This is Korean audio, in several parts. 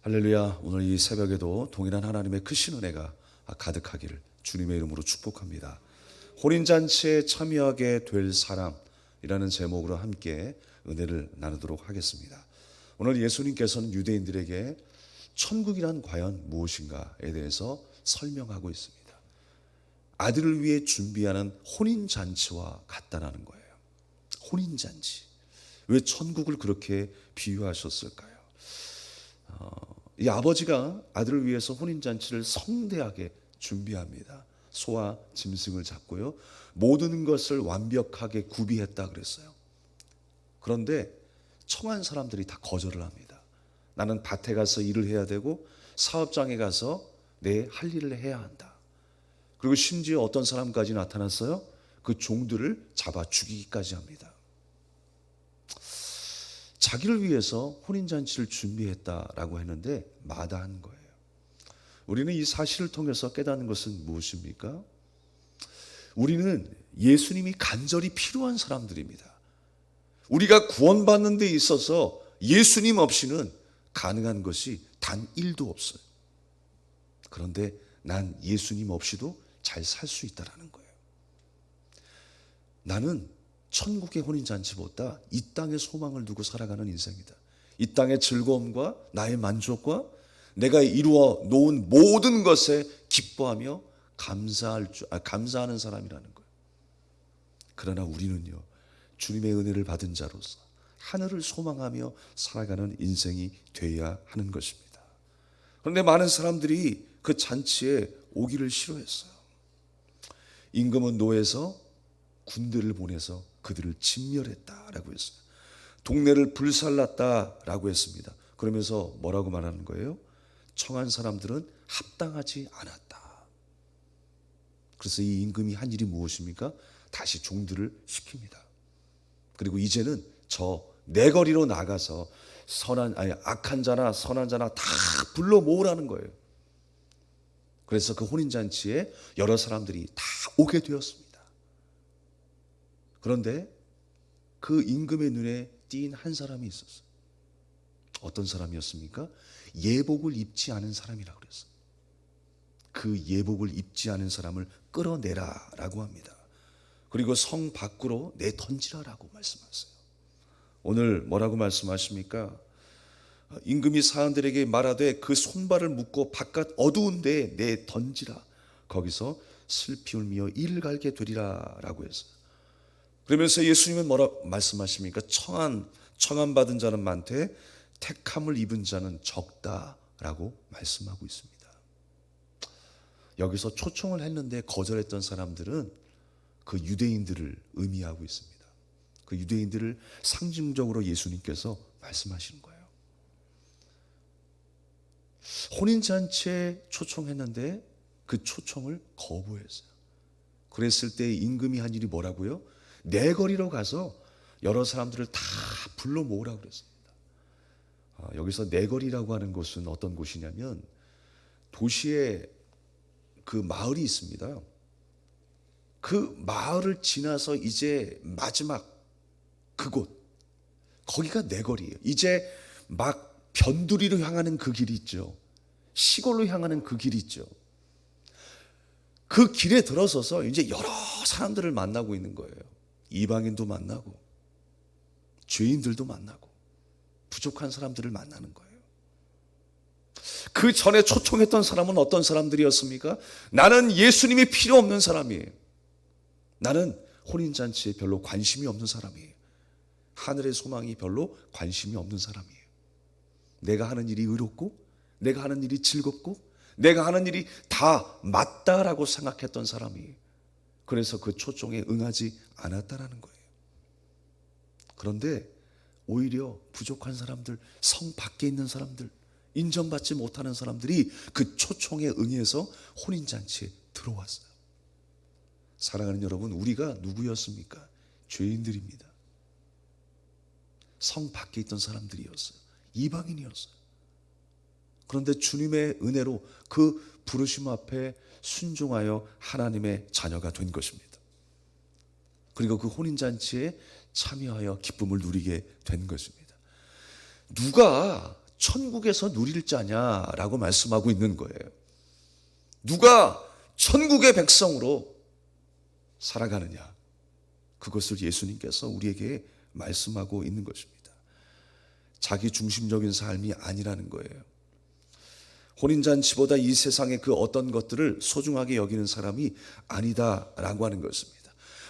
할렐루야. 오늘 이 새벽에도 동일한 하나님의 크신 은혜가 가득하기를 주님의 이름으로 축복합니다. 혼인잔치에 참여하게 될 사람이라는 제목으로 함께 은혜를 나누도록 하겠습니다. 오늘 예수님께서는 유대인들에게 천국이란 과연 무엇인가에 대해서 설명하고 있습니다. 아들을 위해 준비하는 혼인잔치와 같다라는 거예요. 혼인잔치. 왜 천국을 그렇게 비유하셨을까요? 이 아버지가 아들을 위해서 혼인잔치를 성대하게 준비합니다. 소와 짐승을 잡고요. 모든 것을 완벽하게 구비했다 그랬어요. 그런데 청한 사람들이 다 거절을 합니다. 나는 밭에 가서 일을 해야 되고 사업장에 가서 내 할 일을 해야 한다. 그리고 심지어 어떤 사람까지 나타났어요. 그 종들을 잡아 죽이기까지 합니다. 자기를 위해서 혼인잔치를 준비했다라고 했는데 마다한 거예요. 우리는 이 사실을 통해서 깨닫는 것은 무엇입니까? 우리는 예수님이 간절히 필요한 사람들입니다. 우리가 구원받는 데 있어서 예수님 없이는 가능한 것이 단 1도 없어요. 그런데 난 예수님 없이도 잘 살 수 있다는 거예요. 나는 천국의 혼인잔치보다 이 땅의 소망을 두고 살아가는 인생이다. 이 땅의 즐거움과 나의 만족과 내가 이루어 놓은 모든 것에 기뻐하며 감사하는 사람이라는 거예요. 그러나 우리는요, 주님의 은혜를 받은 자로서 하늘을 소망하며 살아가는 인생이 되어야 하는 것입니다. 그런데 많은 사람들이 그 잔치에 오기를 싫어했어요. 임금은 노에서 군대를 보내서 그들을 진멸했다라고 했어요. 동네를 불살랐다라고 했습니다. 그러면서 뭐라고 말하는 거예요? 청한 사람들은 합당하지 않았다. 그래서 이 임금이 한 일이 무엇입니까? 다시 종들을 시킵니다. 그리고 이제는 저 내거리로 나가서 악한 자나 선한 자나 다 불러 모으라는 거예요. 그래서 그 혼인잔치에 여러 사람들이 다 오게 되었습니다. 그런데 그 임금의 눈에 띈 한 사람이 있었어요. 어떤 사람이었습니까? 예복을 입지 않은 사람이라고 그랬어요. 그 예복을 입지 않은 사람을 끌어내라라고 합니다. 그리고 성 밖으로 내던지라라고 말씀하세요. 오늘 뭐라고 말씀하십니까? 임금이 사람들에게 말하되 그 손발을 묶고 바깥 어두운 데에 내던지라. 거기서 슬피 울며 이를 갈게 되리라 라고 했어요. 그러면서 예수님은 뭐라고 말씀하십니까? 청한 받은 자는 많되 택함을 입은 자는 적다라고 말씀하고 있습니다. 여기서 초청을 했는데 거절했던 사람들은 그 유대인들을 의미하고 있습니다. 그 유대인들을 상징적으로 예수님께서 말씀하시는 거예요. 혼인잔치에 초청했는데 그 초청을 거부했어요. 그랬을 때 임금이 한 일이 뭐라고요? 내거리로 가서 여러 사람들을 다 불러 모으라고 그랬습니다. 여기서 내거리라고 하는 곳은 어떤 곳이냐면 도시에 그 마을이 있습니다. 그 마을을 지나서 이제 마지막 그곳, 거기가 내거리예요. 이제 막 변두리로 향하는 그 길이 있죠. 시골로 향하는 그 길이 있죠. 그 길에 들어서서 이제 여러 사람들을 만나고 있는 거예요. 이방인도 만나고 죄인들도 만나고 부족한 사람들을 만나는 거예요. 그 전에 초청했던 사람은 어떤 사람들이었습니까? 나는 예수님이 필요 없는 사람이에요. 나는 혼인잔치에 별로 관심이 없는 사람이에요. 하늘의 소망이 별로 관심이 없는 사람이에요. 내가 하는 일이 의롭고 내가 하는 일이 즐겁고 내가 하는 일이 다 맞다라고 생각했던 사람이에요. 그래서 그 초청에 응하지 않았다라는 거예요. 그런데 오히려 부족한 사람들, 성 밖에 있는 사람들, 인정받지 못하는 사람들이 그 초청에 응해서 혼인잔치에 들어왔어요. 사랑하는 여러분, 우리가 누구였습니까? 죄인들입니다. 성 밖에 있던 사람들이었어요. 이방인이었어요. 그런데 주님의 은혜로 그 부르심 앞에 순종하여 하나님의 자녀가 된 것입니다. 그리고 그 혼인잔치에 참여하여 기쁨을 누리게 된 것입니다. 누가 천국에서 누릴 자냐라고 말씀하고 있는 거예요. 누가 천국의 백성으로 살아가느냐, 그것을 예수님께서 우리에게 말씀하고 있는 것입니다. 자기 중심적인 삶이 아니라는 거예요. 혼인잔치보다 이 세상의 그 어떤 것들을 소중하게 여기는 사람이 아니다라고 하는 것입니다.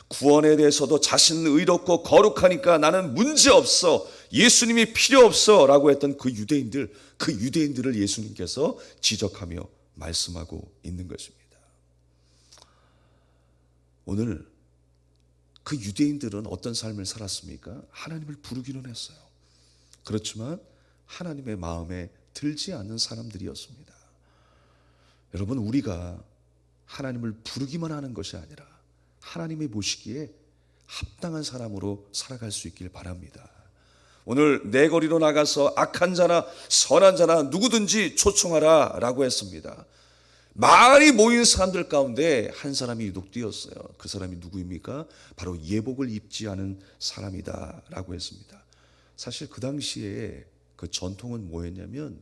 구원에 대해서도 자신은 의롭고 거룩하니까 나는 문제없어, 예수님이 필요 없어 라고 했던 그 유대인들을 예수님께서 지적하며 말씀하고 있는 것입니다. 오늘 그 유대인들은 어떤 삶을 살았습니까? 하나님을 부르기는 했어요. 그렇지만 하나님의 마음에 들지 않는 사람들이었습니다. 여러분, 우리가 하나님을 부르기만 하는 것이 아니라 하나님이 보시기에 합당한 사람으로 살아갈 수 있길 바랍니다. 오늘 내 거리로 나가서 악한 자나 선한 자나 누구든지 초청하라 라고 했습니다. 많이 모인 사람들 가운데 한 사람이 유독 뛰었어요. 그 사람이 누구입니까? 바로 예복을 입지 않은 사람이다 라고 했습니다. 사실 그 당시에 그 전통은 뭐였냐면,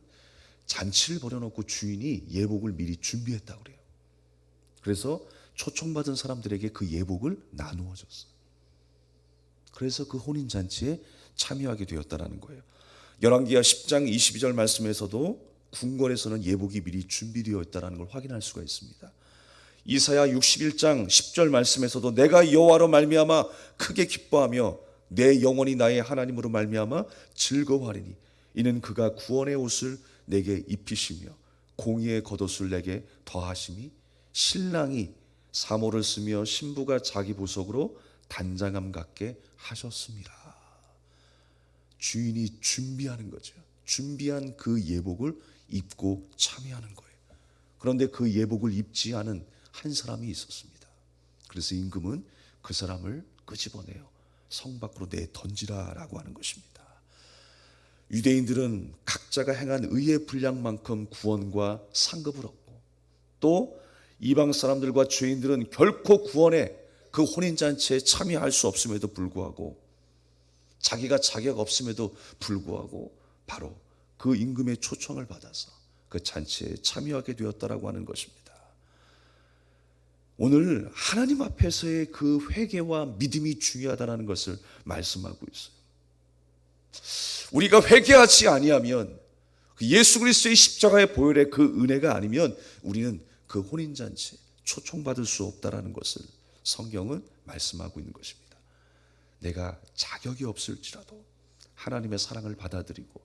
잔치를 벌여놓고 주인이 예복을 미리 준비했다고 그래요. 그래서 초청받은 사람들에게 그 예복을 나누어 줬어요. 그래서 그 혼인잔치에 참여하게 되었다는 거예요. 열왕기하 10장 22절 말씀에서도 궁궐에서는 예복이 미리 준비되어 있다는 걸 확인할 수가 있습니다. 이사야 61장 10절 말씀에서도 내가 여호와로 말미암아 크게 기뻐하며 내 영혼이 나의 하나님으로 말미암아 즐거워하리니 이는 그가 구원의 옷을 내게 입히시며 공의의 겉옷을 내게 더하심이 신랑이 사모를 쓰며 신부가 자기 보석으로 단장함 같게 하셨습니다. 주인이 준비하는 거죠. 준비한 그 예복을 입고 참여하는 거예요. 그런데 그 예복을 입지 않은 한 사람이 있었습니다. 그래서 임금은 그 사람을 끄집어내어 성 밖으로 내던지라라고 하는 것입니다. 유대인들은 각자가 행한 의의 분량만큼 구원과 상급을 얻고, 또 이방 사람들과 죄인들은 결코 구원에 그 혼인잔치에 참여할 수 없음에도 불구하고, 자기가 자격 없음에도 불구하고 바로 그 임금의 초청을 받아서 그 잔치에 참여하게 되었다라고 하는 것입니다. 오늘 하나님 앞에서의 그 회개와 믿음이 중요하다는 것을 말씀하고 있어요. 우리가 회개하지 아니하면, 예수 그리스도의 십자가의 보혈의 그 은혜가 아니면 우리는 그 혼인잔치에 초청받을 수 없다라는 것을 성경은 말씀하고 있는 것입니다. 내가 자격이 없을지라도 하나님의 사랑을 받아들이고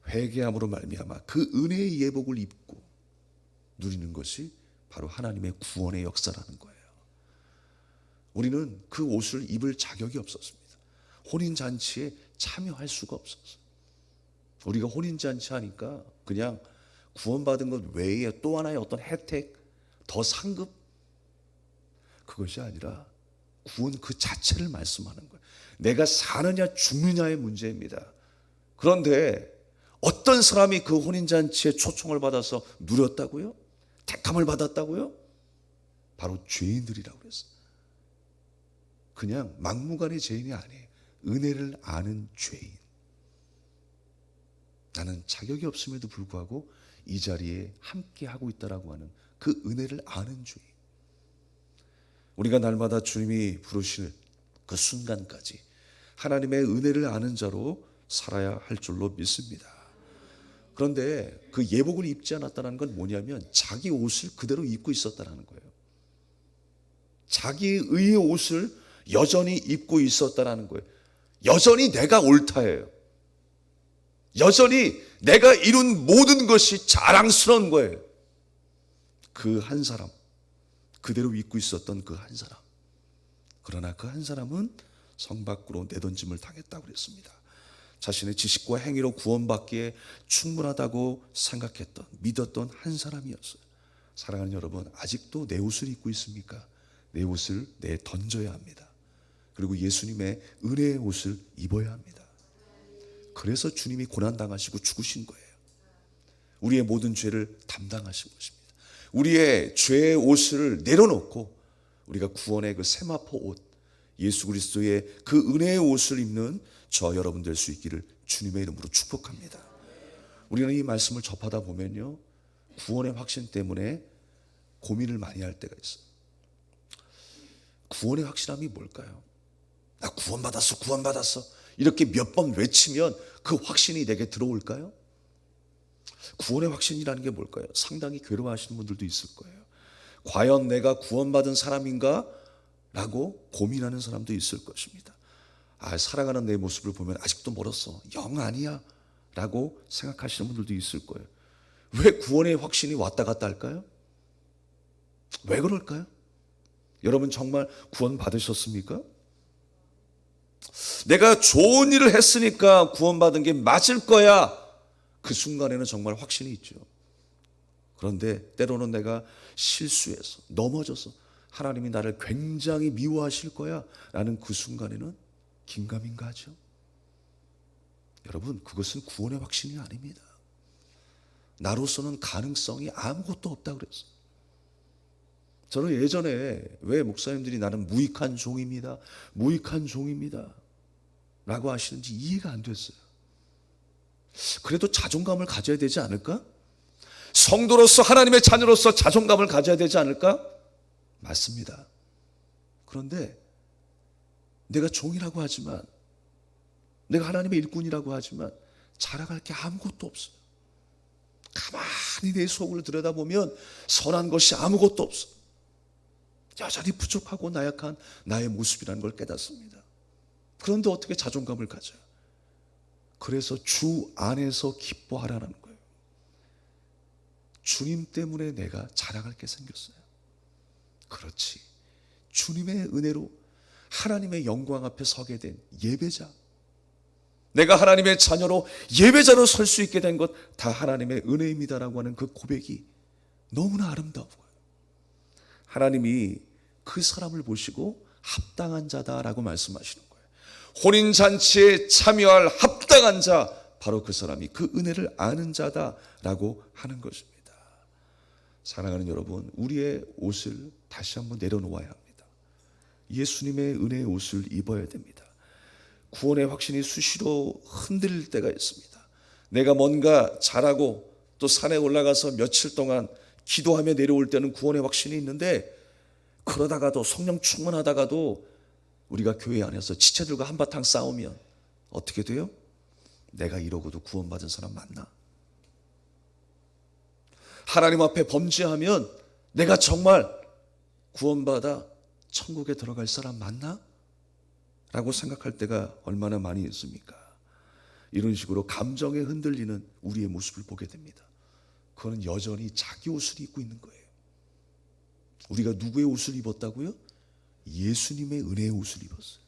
회개함으로 말미암아 그 은혜의 예복을 입고 누리는 것이 바로 하나님의 구원의 역사라는 거예요. 우리는 그 옷을 입을 자격이 없었습니다. 혼인잔치에 참여할 수가 없었어요. 우리가 혼인잔치 하니까 그냥 구원받은 것 외에 또 하나의 어떤 혜택, 더 상급, 그것이 아니라 구원 그 자체를 말씀하는 거예요. 내가 사느냐 죽느냐의 문제입니다. 그런데 어떤 사람이 그 혼인잔치에 초청을 받아서 누렸다고요? 택함을 받았다고요? 바로 죄인들이라고 그랬어요. 그냥 막무가내 죄인이 아니에요. 은혜를 아는 죄인. 나는 자격이 없음에도 불구하고 이 자리에 함께 하고 있다라고 하는 그 은혜를 아는 죄인. 우리가 날마다 주님이 부르실 그 순간까지 하나님의 은혜를 아는 자로 살아야 할 줄로 믿습니다. 그런데 그 예복을 입지 않았다는 건 뭐냐면 자기 옷을 그대로 입고 있었다는 거예요. 자기의 옷을 여전히 입고 있었다는 거예요. 여전히 내가 옳다예요. 여전히 내가 이룬 모든 것이 자랑스러운 거예요. 그 한 사람, 그대로 입고 있었던 그 한 사람. 그러나 그 한 사람은 성 밖으로 내던짐을 당했다고 그랬습니다. 자신의 지식과 행위로 구원받기에 충분하다고 생각했던, 믿었던 한 사람이었어요. 사랑하는 여러분, 아직도 내 옷을 입고 있습니까? 내 옷을 내던져야 합니다. 그리고 예수님의 은혜의 옷을 입어야 합니다. 그래서 주님이 고난당하시고 죽으신 거예요. 우리의 모든 죄를 담당하신 것입니다. 우리의 죄의 옷을 내려놓고 우리가 구원의 그 세마포 옷, 예수 그리스도의 그 은혜의 옷을 입는 저 여러분 될 수 있기를 주님의 이름으로 축복합니다. 우리는 이 말씀을 접하다 보면요, 구원의 확신 때문에 고민을 많이 할 때가 있어요. 구원의 확실함이 뭘까요? 나 구원받았어, 구원받았어, 이렇게 몇 번 외치면 그 확신이 내게 들어올까요? 구원의 확신이라는 게 뭘까요? 상당히 괴로워하시는 분들도 있을 거예요. 과연 내가 구원받은 사람인가? 라고 고민하는 사람도 있을 것입니다. 살아가는 내 모습을 보면 아직도 멀었어, 영 아니야 라고 생각하시는 분들도 있을 거예요. 왜 구원의 확신이 왔다 갔다 할까요? 왜 그럴까요? 여러분 정말 구원 받으셨습니까? 내가 좋은 일을 했으니까 구원받은 게 맞을 거야, 그 순간에는 정말 확신이 있죠. 그런데 때로는 내가 실수해서 넘어져서 하나님이 나를 굉장히 미워하실 거야 라는 그 순간에는 긴가민가하죠. 여러분, 그것은 구원의 확신이 아닙니다. 나로서는 가능성이 아무것도 없다 그랬어요. 저는 예전에 왜 목사님들이 나는 무익한 종입니다, 무익한 종입니다 라고 하시는지 이해가 안 됐어요. 그래도 자존감을 가져야 되지 않을까? 성도로서, 하나님의 자녀로서 자존감을 가져야 되지 않을까? 맞습니다. 그런데 내가 종이라고 하지만, 내가 하나님의 일꾼이라고 하지만 자랑할 게 아무것도 없어요. 가만히 내 속을 들여다보면 선한 것이 아무것도 없어요. 여전히 부족하고 나약한 나의 모습이라는 걸 깨닫습니다. 그런데 어떻게 자존감을 가져요? 그래서 주 안에서 기뻐하라는 거예요. 주님 때문에 내가 자랑할 게 생겼어요. 그렇지, 주님의 은혜로 하나님의 영광 앞에 서게 된 예배자, 내가 하나님의 자녀로 예배자로 설 수 있게 된 것 다 하나님의 은혜입니다라고 하는 그 고백이 너무나 아름다워요. 하나님이 그 사람을 보시고 합당한 자다라고 말씀하시는 거예요. 혼인잔치에 참여할 합당한 자, 바로 그 사람이 그 은혜를 아는 자다라고 하는 것입니다. 사랑하는 여러분, 우리의 옷을 다시 한번 내려놓아야 합니다. 예수님의 은혜의 옷을 입어야 됩니다. 구원의 확신이 수시로 흔들릴 때가 있습니다. 내가 뭔가 잘하고 또 산에 올라가서 며칠 동안 기도하며 내려올 때는 구원의 확신이 있는데, 그러다가도 성령 충만하다가도 우리가 교회 안에서 지체들과 한바탕 싸우면 어떻게 돼요? 내가 이러고도 구원받은 사람 맞나? 하나님 앞에 범죄하면 내가 정말 구원받아 천국에 들어갈 사람 맞나? 라고 생각할 때가 얼마나 많이 있습니까? 이런 식으로 감정에 흔들리는 우리의 모습을 보게 됩니다. 그거는 여전히 자기 옷을 입고 있는 거예요. 우리가 누구의 옷을 입었다고요? 예수님의 은혜의 옷을 입었어요.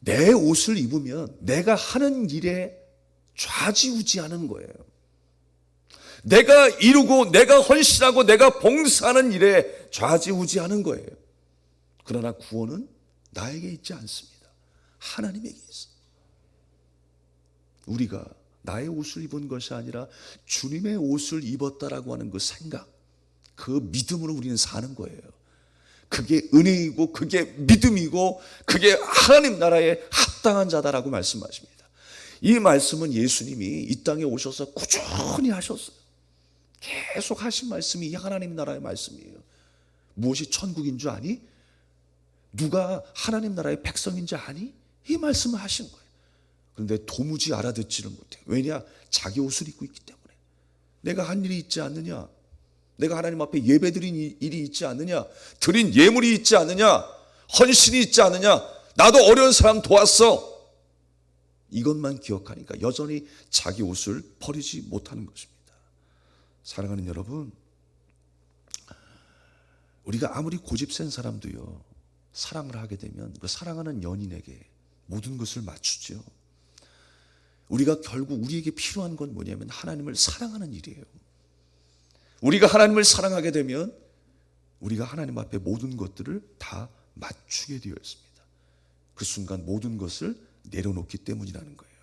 내 옷을 입으면 내가 하는 일에 좌지우지하는 거예요. 내가 이루고 내가 헌신하고 내가 봉사하는 일에 좌지우지하는 거예요. 그러나 구원은 나에게 있지 않습니다. 하나님에게 있어요. 우리가 나의 옷을 입은 것이 아니라 주님의 옷을 입었다라고 하는 그 생각, 그 믿음으로 우리는 사는 거예요. 그게 은혜이고 그게 믿음이고 그게 하나님 나라에 합당한 자다라고 말씀하십니다. 이 말씀은 예수님이 이 땅에 오셔서 꾸준히 하셨어요. 계속 하신 말씀이 이 하나님 나라의 말씀이에요. 무엇이 천국인 줄 아니? 누가 하나님 나라의 백성인 줄 아니? 이 말씀을 하신 거예요. 그런데 도무지 알아듣지를 못해요. 왜냐? 자기 옷을 입고 있기 때문에. 내가 한 일이 있지 않느냐? 내가 하나님 앞에 예배드린 일이 있지 않느냐? 드린 예물이 있지 않느냐? 헌신이 있지 않느냐? 나도 어려운 사람 도왔어. 이것만 기억하니까 여전히 자기 옷을 버리지 못하는 것입니다. 사랑하는 여러분, 우리가 아무리 고집센 사람도요, 사랑을 하게 되면 그 사랑하는 연인에게 모든 것을 맞추죠. 우리가 결국 우리에게 필요한 건 뭐냐면 하나님을 사랑하는 일이에요. 우리가 하나님을 사랑하게 되면 우리가 하나님 앞에 모든 것들을 다 맞추게 되어 있습니다. 그 순간 모든 것을 내려놓기 때문이라는 거예요.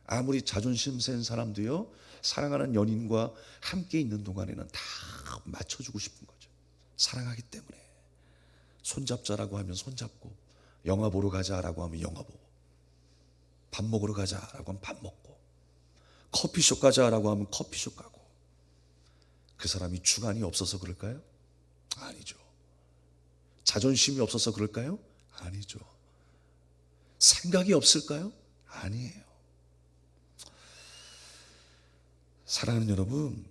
아무리 자존심 센 사람도요, 사랑하는 연인과 함께 있는 동안에는 다 맞춰주고 싶은 거죠. 사랑하기 때문에. 손잡자라고 하면 손잡고, 영화 보러 가자라고 하면 영화 보고, 밥 먹으러 가자라고 하면 밥 먹고, 커피숍 가자라고 하면 커피숍 가고. 그 사람이 주관이 없어서 그럴까요? 아니죠. 자존심이 없어서 그럴까요? 아니죠. 생각이 없을까요? 아니에요. 사랑하는 여러분,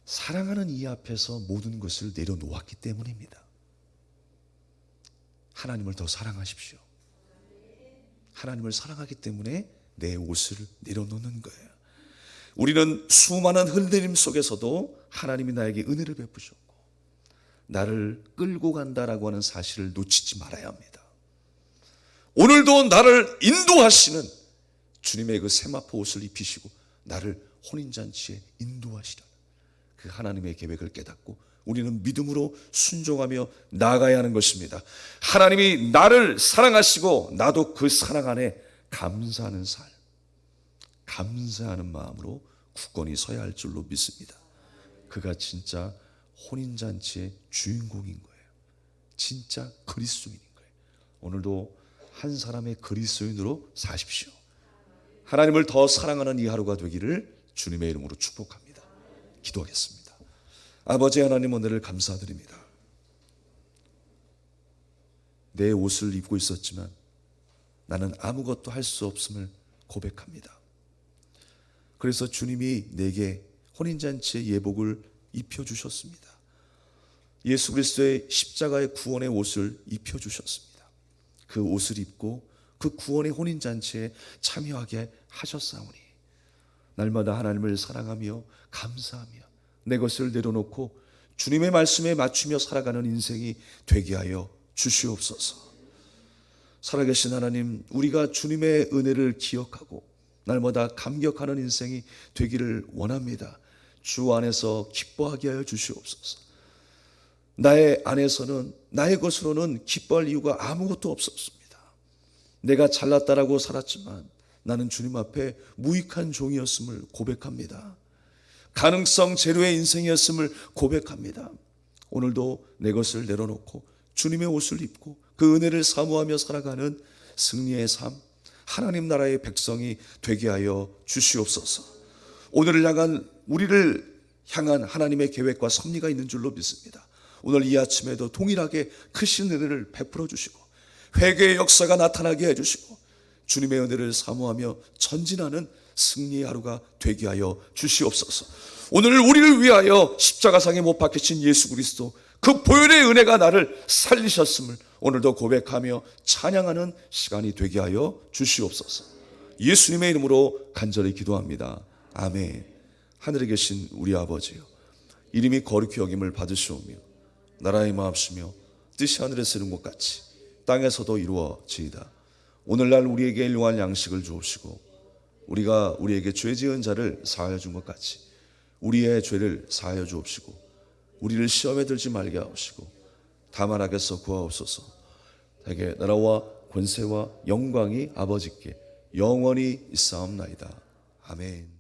사랑하는 이 앞에서 모든 것을 내려놓았기 때문입니다. 하나님을 더 사랑하십시오. 하나님을 사랑하기 때문에 내 옷을 내려놓는 거예요. 우리는 수많은 흔들림 속에서도 하나님이 나에게 은혜를 베푸셨고 나를 끌고 간다라고 하는 사실을 놓치지 말아야 합니다. 오늘도 나를 인도하시는 주님의 그 세마포 옷을 입히시고 나를 혼인잔치에 인도하시라는 그 하나님의 계획을 깨닫고 우리는 믿음으로 순종하며 나아가야 하는 것입니다. 하나님이 나를 사랑하시고 나도 그 사랑 안에 감사하는 삶, 감사하는 마음으로 굳건히 서야 할 줄로 믿습니다. 그가 진짜 혼인잔치의 주인공인 거예요. 진짜 그리스도인인 거예요. 오늘도 한 사람의 그리스도인으로 사십시오. 하나님을 더 사랑하는 이 하루가 되기를 주님의 이름으로 축복합니다. 기도하겠습니다. 아버지 하나님, 오늘을 감사드립니다. 내 옷을 입고 있었지만 나는 아무것도 할 수 없음을 고백합니다. 그래서 주님이 내게 혼인잔치의 예복을 입혀주셨습니다. 예수 그리스도의 십자가의 구원의 옷을 입혀주셨습니다. 그 옷을 입고 그 구원의 혼인잔치에 참여하게 하셨사오니 날마다 하나님을 사랑하며 감사하며 내 것을 내려놓고 주님의 말씀에 맞추며 살아가는 인생이 되게 하여 주시옵소서. 살아계신 하나님, 우리가 주님의 은혜를 기억하고 날마다 감격하는 인생이 되기를 원합니다. 주 안에서 기뻐하게 하여 주시옵소서. 나의 안에서는 나의 것으로는 기뻐할 이유가 아무것도 없었습니다. 내가 잘났다라고 살았지만 나는 주님 앞에 무익한 종이었음을 고백합니다. 가능성 제로의 인생이었음을 고백합니다. 오늘도 내 것을 내려놓고 주님의 옷을 입고 그 은혜를 사모하며 살아가는 승리의 삶, 하나님 나라의 백성이 되게 하여 주시옵소서. 오늘을 향한 우리를 향한 하나님의 계획과 섭리가 있는 줄로 믿습니다. 오늘 이 아침에도 동일하게 크신 은혜를 베풀어 주시고 회개의 역사가 나타나게 해주시고 주님의 은혜를 사모하며 전진하는 승리의 하루가 되게 하여 주시옵소서. 오늘 우리를 위하여 십자가상에 못 박히신 예수 그리스도 그 보혈의 은혜가 나를 살리셨음을 오늘도 고백하며 찬양하는 시간이 되게 하여 주시옵소서. 예수님의 이름으로 간절히 기도합니다. 아멘. 하늘에 계신 우리 아버지요, 이름이 거룩히 여김을 받으시오며 나라의 마옵시며 뜻이 하늘에서 이룬 것 같이 땅에서도 이루어지이다. 오늘날 우리에게 일용할 양식을 주옵시고 우리가 우리에게 죄 지은 자를 사하여 준 것 같이 우리의 죄를 사하여 주옵시고 우리를 시험에 들지 말게 하옵시고 다만 악에서 구하옵소서. 대개 나라와 권세와 영광이 아버지께 영원히 있사옵나이다. 아멘.